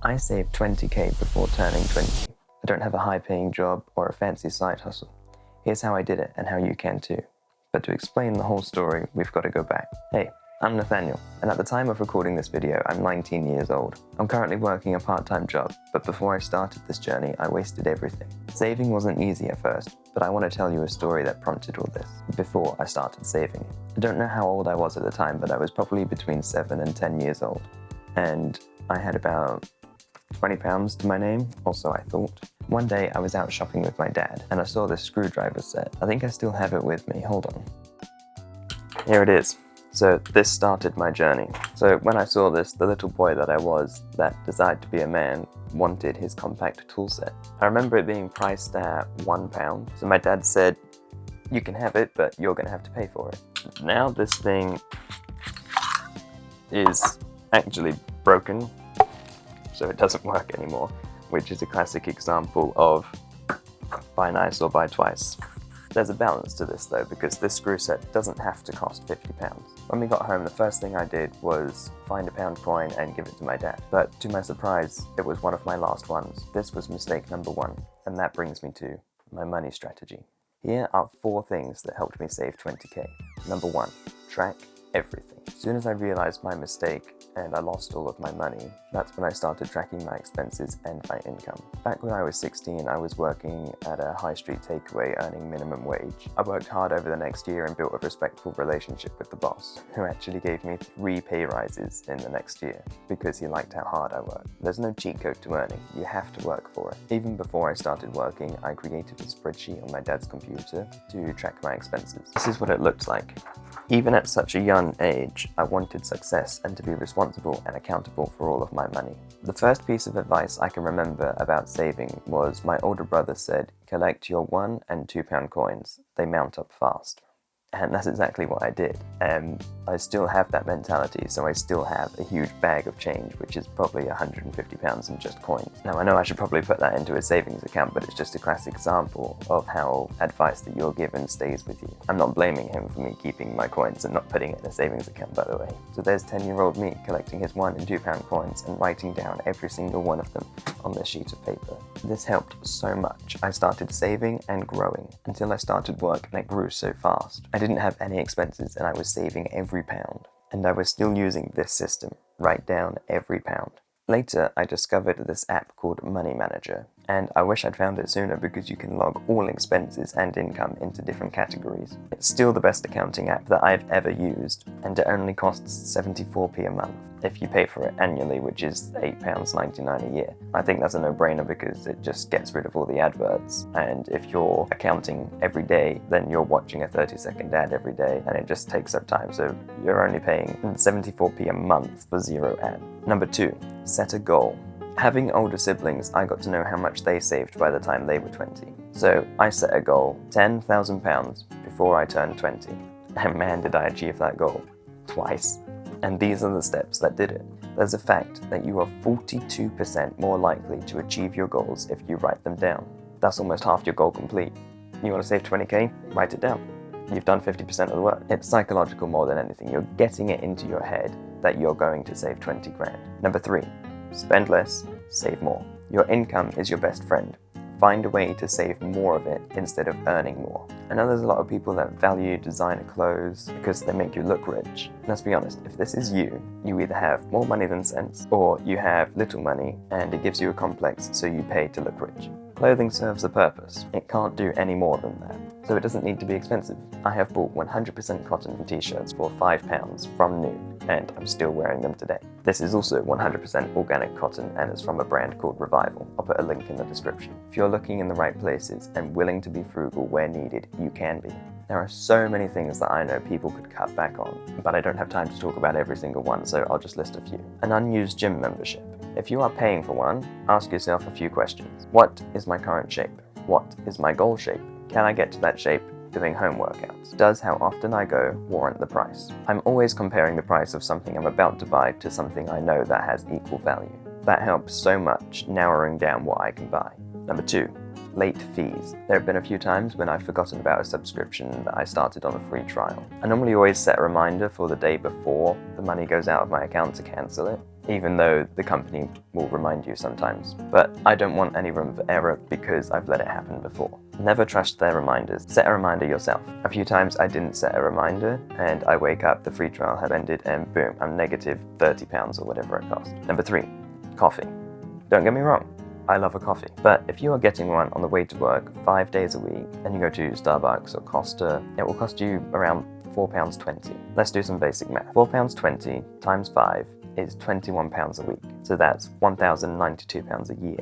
I saved 20k before turning 20. I don't have a high-paying job or a fancy side hustle. Here's how I did it and how you can too. But to explain the whole story, we've got to go back. Hey, I'm Nathaniel, and at the time of recording this video, I'm 19 years old. I'm currently working a part-time job, but before I started this journey, I wasted everything. Saving wasn't easy at first, but I want to tell you a story that prompted all this, before I started saving. I don't know how old I was at the time, but I was probably between 7 and 10 years old. And I had about £20 to my name, or so I thought. One day I was out shopping with my dad, and I saw this screwdriver set. I think I still have it with me, hold on. Here it is. So this started my journey. So when I saw this, the little boy that I was, that desired to be a man, wanted his compact tool set. I remember it being priced at £1, so my dad said, you can have it, but you're gonna have to pay for it. Now this thing is actually broken, so it doesn't work anymore, which is a classic example of buy nice or buy twice. There's a balance to this though, because this screw set doesn't have to cost £50. When we got home, the first thing I did was find a pound coin and give it to my dad. But to my surprise, it was one of my last ones. This was mistake number 1, and that brings me to my money strategy. Here are 4 things that helped me save 20k. Number 1, track everything. As soon as I realized my mistake and I lost all of my money, that's when I started tracking my expenses and my income. Back when I was 16, I was working at a high street takeaway earning minimum wage. I worked hard over the next year and built a respectful relationship with the boss, who actually gave me 3 pay rises in the next year because he liked how hard I worked. There's no cheat code to earning, you have to work for it. Even before I started working, I created a spreadsheet on my dad's computer to track my expenses. This is what it looked like. Even at such a young age, I wanted success and to be responsible and accountable for all of my money. The first piece of advice I can remember about saving was my older brother said, collect your £1 and £2 coins, they mount up fast. And that's exactly what I did. I still have that mentality, so I still have a huge bag of change, which is probably £150 in just coins. Now I know I should probably put that into a savings account, but it's just a classic example of how advice that you're given stays with you. I'm not blaming him for me keeping my coins and not putting it in a savings account, by the way. So there's 10-year-old me collecting his £1 and £2 coins and writing down every single one of them on this sheet of paper. This helped so much. I started saving and growing until I started work, and it grew so fast. I didn't have any expenses and I was saving every pound. And I was still using this system, write down every pound. Later, I discovered this app called Money Manager, and I wish I'd found it sooner because you can log all expenses and income into different categories. It's still the best accounting app that I've ever used, and it only costs 74p a month if you pay for it annually, which is £8.99 a year. I think that's a no-brainer because it just gets rid of all the adverts, and if you're accounting every day, then you're watching a 30-second ad every day, and it just takes up time, so you're only paying 74p a month for 0 ad. Number 2, set a goal. Having older siblings, I got to know how much they saved by the time they were 20. So I set a goal, £10,000 before I turned 20. And man, did I achieve that goal. Twice. And these are the steps that did it. There's a fact that you are 42% more likely to achieve your goals if you write them down. That's almost half your goal complete. You want to save 20k? Write it down. You've done 50% of the work. It's psychological more than anything. You're getting it into your head that you're going to save 20 grand. Number 3, spend less, save more. Your income is your best friend. Find a way to save more of it instead of earning more. I know there's a lot of people that value designer clothes because they make you look rich. Let's be honest, if this is you, you either have more money than sense, or you have little money and it gives you a complex, so you pay to look rich. Clothing serves a purpose. It can't do any more than that. So it doesn't need to be expensive. I have bought 100% cotton t-shirts for £5 from new, and I'm still wearing them today. This is also 100% organic cotton and is from a brand called Revival. I'll put a link in the description. If you're looking in the right places and willing to be frugal where needed, you can be. There are so many things that I know people could cut back on, but I don't have time to talk about every single one, so I'll just list a few. An unused gym membership. If you are paying for one, ask yourself a few questions. What is my current shape? What is my goal shape? Can I get to that shape doing home workouts? Does how often I go warrant the price? I'm always comparing the price of something I'm about to buy to something I know that has equal value. That helps so much narrowing down what I can buy. Number 2, late fees. There have been a few times when I've forgotten about a subscription that I started on a free trial. I normally always set a reminder for the day before the money goes out of my account to cancel it, even though the company will remind you sometimes. But I don't want any room for error because I've let it happen before. Never trust their reminders. Set a reminder yourself. A few times I didn't set a reminder and I wake up, the free trial had ended, and boom, I'm negative £30 or whatever it cost. Number 3, coffee. Don't get me wrong, I love a coffee. But if you are getting one on the way to work 5 days a week and you go to Starbucks or Costa, it will cost you around £4.20. Let's do some basic math. £4.20 times 5 is £21 a week. So that's £1,092 a year.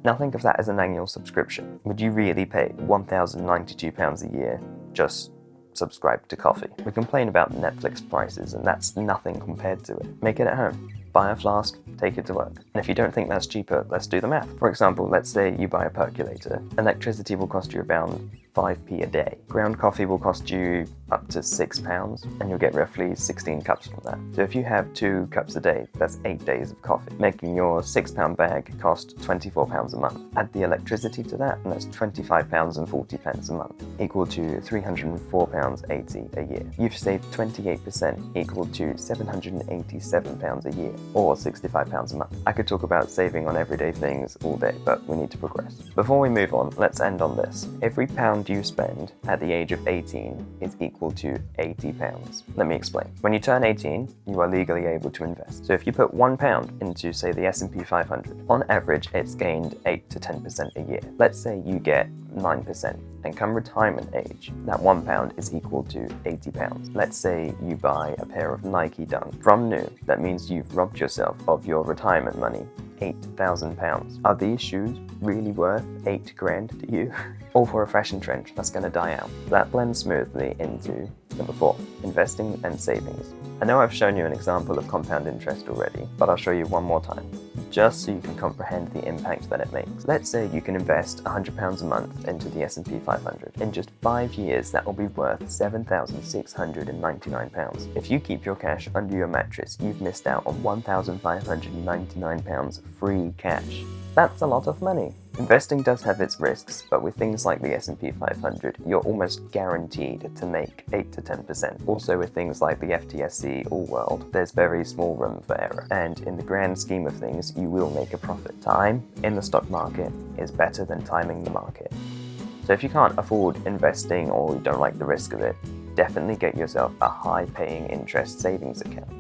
Now think of that as an annual subscription. Would you really pay £1,092 a year just subscribe to coffee? We complain about Netflix prices and that's nothing compared to it. Make it at home. Buy a flask, take it to work. And if you don't think that's cheaper, let's do the math. For example, let's say you buy a percolator. Electricity will cost you around 5p a day. Ground coffee will cost you up to £6 and you'll get roughly 16 cups from that. So if you have 2 cups a day, that's 8 days of coffee, making your £6 bag cost £24 a month. Add the electricity to that and that's £25.40 a month, equal to £304.80 a year. You've saved 28%, equal to £787 a year, or £65 a month. I could talk about saving on everyday things all day, but we need to progress. Before we move on, let's end on this. Every pound you spend at the age of 18 is equal to £80. Let me explain. When you turn 18, you are legally able to invest. So if you put £1 into, say, the S&P 500, on average, it's gained 8 to 10% a year. Let's say you get 9%, and come retirement age, that £1 is equal to £80. Let's say you buy a pair of Nike Dunk from new. That means you've robbed yourself of your retirement money, £8,000. Are these shoes really worth 8 grand to you? All for a fashion trend that's going to die out. That blends smoothly into number 4, investing and savings. I know I've shown you an example of compound interest already, but I'll show you one more time, just so you can comprehend the impact that it makes. Let's say you can invest £100 a month into the S&P 500. In just 5 years, that will be worth £7,699. If you keep your cash under your mattress, you've missed out on £1,599 free cash. That's a lot of money. Investing does have its risks, but with things like the S&P 500, you're almost guaranteed to make 8 to 10%. Also with things like the FTSE All World, there's very small room for error. And in the grand scheme of things, you will make a profit. Time in the stock market is better than timing the market. So if you can't afford investing or you don't like the risk of it, definitely get yourself a high-paying interest savings account.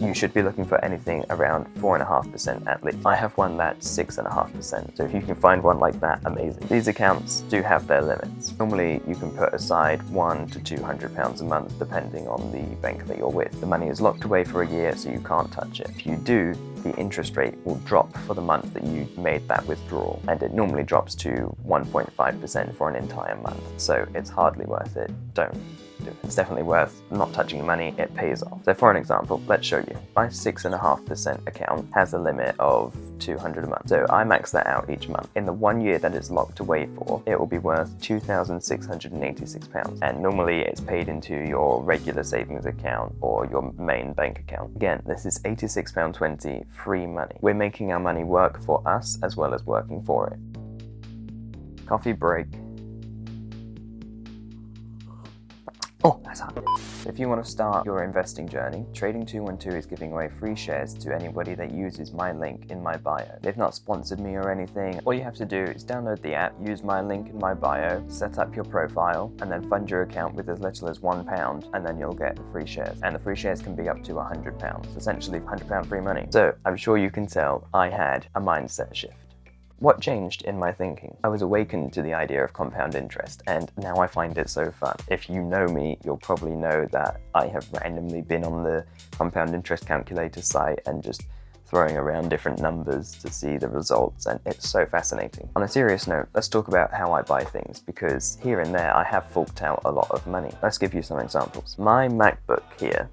You should be looking for anything around 4.5% at least. I have one that's 6.5%, so if you can find one like that, amazing. These accounts do have their limits. Normally, you can put aside £100 to £200 a month, depending on the bank that you're with. The money is locked away for a year, so you can't touch it. If you do, the interest rate will drop for the month that you made that withdrawal, and it normally drops to 1.5% for an entire month, so it's hardly worth it. Don't do it. It's definitely worth not touching the money, it pays off. So for an example, let's show you. My 6.5% account has a limit of £200 a month, so I max that out each month. In the 1 year that it's locked away for, it will be worth £2,686, and normally it's paid into your regular savings account or your main bank account. Again, this is £86.20 free money. We're making our money work for us as well as working for it. Coffee break. Oh, that's hot. If you want to start your investing journey, Trading212 is giving away free shares to anybody that uses my link in my bio. They've not sponsored me or anything. All you have to do is download the app, use my link in my bio, set up your profile, and then fund your account with as little as £1, and then you'll get the free shares. And the free shares can be up to £100, essentially £100 free money. So I'm sure you can tell I had a mindset shift. What changed in my thinking? I was awakened to the idea of compound interest, and now I find it so fun. If you know me, you'll probably know that I have randomly been on the compound interest calculator site and just throwing around different numbers to see the results, and it's so fascinating. On a serious note, let's talk about how I buy things, because here and there I have forked out a lot of money. Let's give you some examples. My MacBook here,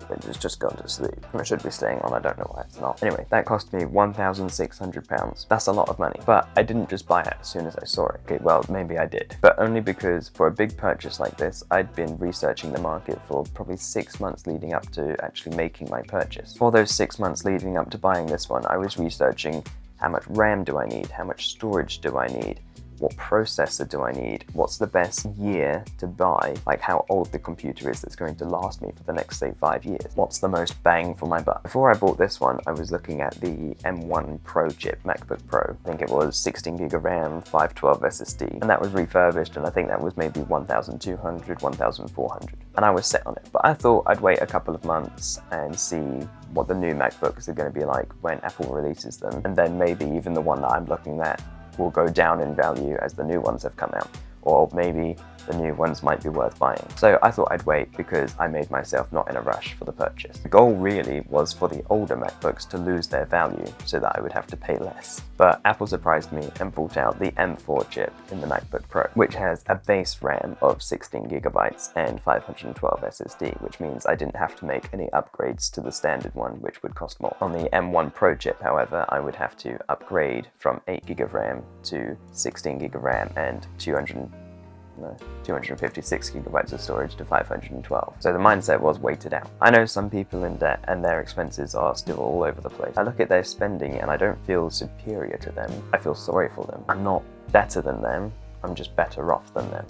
which has just gone to sleep. It should be staying on, I don't know why it's not. Anyway, that cost me £1,600. That's a lot of money. But I didn't just buy it as soon as I saw it. Okay, well, maybe I did. But only because for a big purchase like this, I'd been researching the market for probably 6 months leading up to actually making my purchase. For those 6 months leading up to buying this one, I was researching how much RAM do I need, how much storage do I need, What processor do I need? What's the best year to buy? Like how old the computer is that's going to last me for the next, say, 5 years? What's the most bang for my buck? Before I bought this one, I was looking at the M1 Pro chip, MacBook Pro. I think it was 16 gig of RAM, 512 SSD, and that was refurbished, and I think that was maybe 1,200, 1,400. And I was set on it. But I thought I'd wait a couple of months and see what the new MacBooks are going to be like when Apple releases them, and then maybe even the one that I'm looking at will go down in value as the new ones have come out, or maybe the new ones might be worth buying. So I thought I'd wait because I made myself not in a rush for the purchase. The goal really was for the older MacBooks to lose their value so that I would have to pay less. But Apple surprised me and brought out the M4 chip in the MacBook Pro, which has a base RAM of 16 gigabytes and 512 SSD, which means I didn't have to make any upgrades to the standard one, which would cost more. On the M1 Pro chip, however, I would have to upgrade from 8 gig of RAM to 16 gig of RAM and 256 gigabytes of storage to 512. So the mindset was wait it out. I know some people in debt and their expenses are still all over the place. I look at their spending and I don't feel superior to them. I feel sorry for them. I'm not better than them, I'm just better off than them.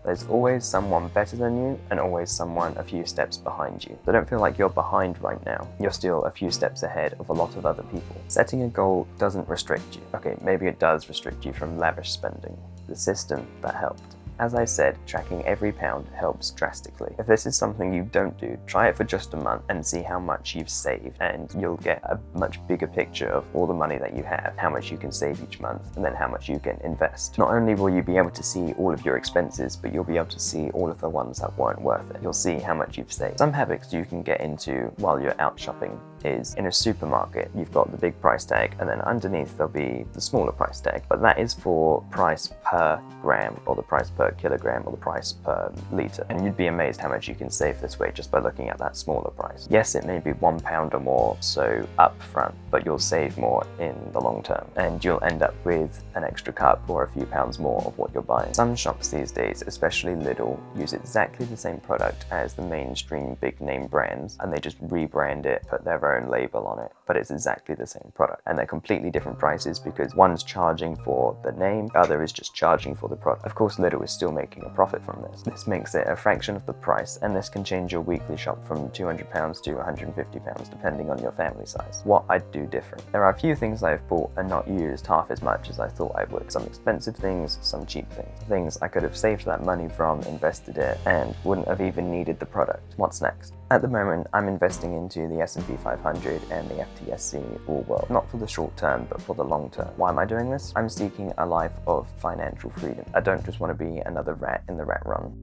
There's always someone better than you and always someone a few steps behind you. So don't feel like you're behind right now. You're still a few steps ahead of a lot of other people. Setting a goal doesn't restrict you. Okay, maybe it does restrict you from lavish spending. The system that helped. As I said, tracking every pound helps drastically. If this is something you don't do, try it for just a month and see how much you've saved, and you'll get a much bigger picture of all the money that you have, how much you can save each month, and then how much you can invest. Not only will you be able to see all of your expenses, but you'll be able to see all of the ones that weren't worth it. You'll see how much you've saved. Some habits you can get into while you're out shopping is in a supermarket, you've got the big price tag, and then underneath there'll be the smaller price tag, but that is for price per gram, or the price per kilogram, or the price per litre. And you'd be amazed how much you can save this way just by looking at that smaller price. Yes, it may be £1 or more so up front, but you'll save more in the long term, and you'll end up with an extra cup or a few pounds more of what you're buying. Some shops these days, especially Lidl, use exactly the same product as the mainstream big name brands, and they just rebrand it, put their own label on it, but it's exactly the same product, and they're completely different prices because one's charging for the name, the other is just charging for the product. Of course, Lidl is still making a profit from this. This makes it a fraction of the price, and this can change your weekly shop from £200 to £150 depending on your family size. What I'd do different. There are a few things I've bought and not used half as much as I thought I would. Some expensive things, some cheap things. Things I could have saved that money from, invested it, and wouldn't have even needed the product. What's next? At the moment, I'm investing into the S&P 500 and the FTSE All-World, not for the short term, but for the long term. Why am I doing this? I'm seeking a life of financial freedom. I don't just want to be another rat in the rat run.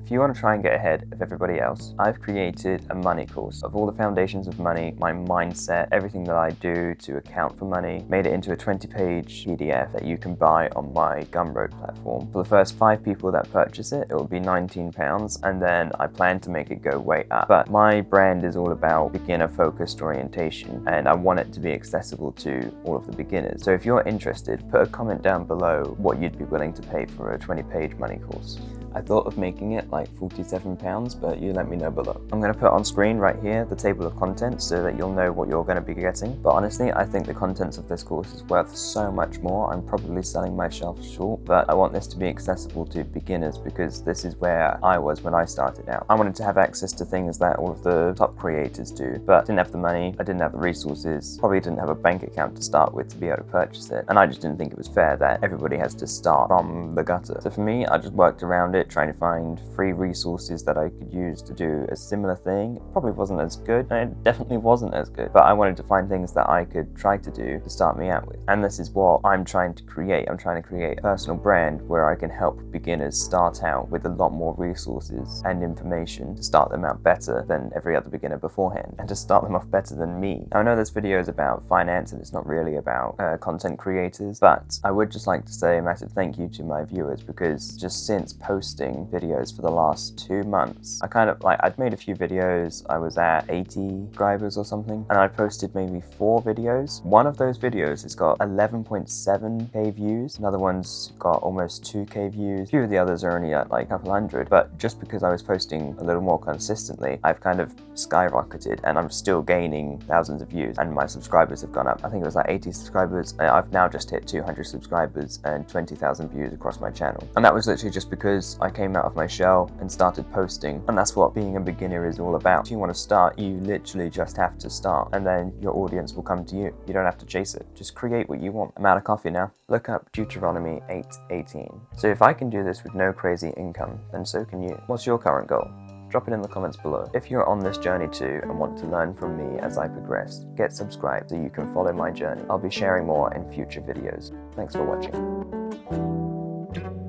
If you want to try and get ahead of everybody else, I've created a money course of all the foundations of money, my mindset, everything that I do to account for money, made it into a 20-page PDF that you can buy on my Gumroad platform. For the first 5 people that purchase it, it will be £19, and then I plan to make it go way up. But my brand is all about beginner-focused orientation, and I want it to be accessible to all of the beginners. So if you're interested, put a comment down below what you'd be willing to pay for a 20-page money course. I thought of making it like £47, but you let me know below. I'm going to put on screen right here the table of contents so that you'll know what you're going to be getting. But honestly, I think the contents of this course is worth so much more. I'm probably selling myself short, but I want this to be accessible to beginners because this is where I was when I started out. I wanted to have access to things that all of the top creators do, but didn't have the money, I didn't have the resources, probably didn't have a bank account to start with to be able to purchase it. And I just didn't think it was fair that everybody has to start from the gutter. So for me, I just worked around it, trying to find free resources that I could use to do a similar thing. It probably wasn't as good, and it definitely wasn't as good, but I wanted to find things that I could try to do to start me out with. And this is what I'm trying to create. I'm trying to create a personal brand where I can help beginners start out with a lot more resources and information to start them out better than every other beginner beforehand, and to start them off better than me. Now, I know this video is about finance and it's not really about content creators, but I would just like to say a massive thank you to my viewers, because just since posting posting videos for the last 2 months. I'd made a few videos, I was at 80 subscribers or something, and I posted maybe 4 videos. One of those videos has got 11.7k views, another one's got almost 2k views, a few of the others are only at like a couple hundred, but just because I was posting a little more consistently, I've kind of skyrocketed and I'm still gaining thousands of views, and my subscribers have gone up. I think it was like 80 subscribers, and I've now just hit 200 subscribers and 20,000 views across my channel. And that was literally just because I came out of my shell and started posting, and that's what being a beginner is all about. If you want to start, you literally just have to start, and then your audience will come to you. You don't have to chase it. Just create what you want. I'm out of coffee now. Look up Deuteronomy 8:18. So if I can do this with no crazy income, then so can you. What's your current goal? Drop it in the comments below. If you're on this journey too and want to learn from me as I progress, get subscribed so you can follow my journey. I'll be sharing more in future videos. Thanks for watching.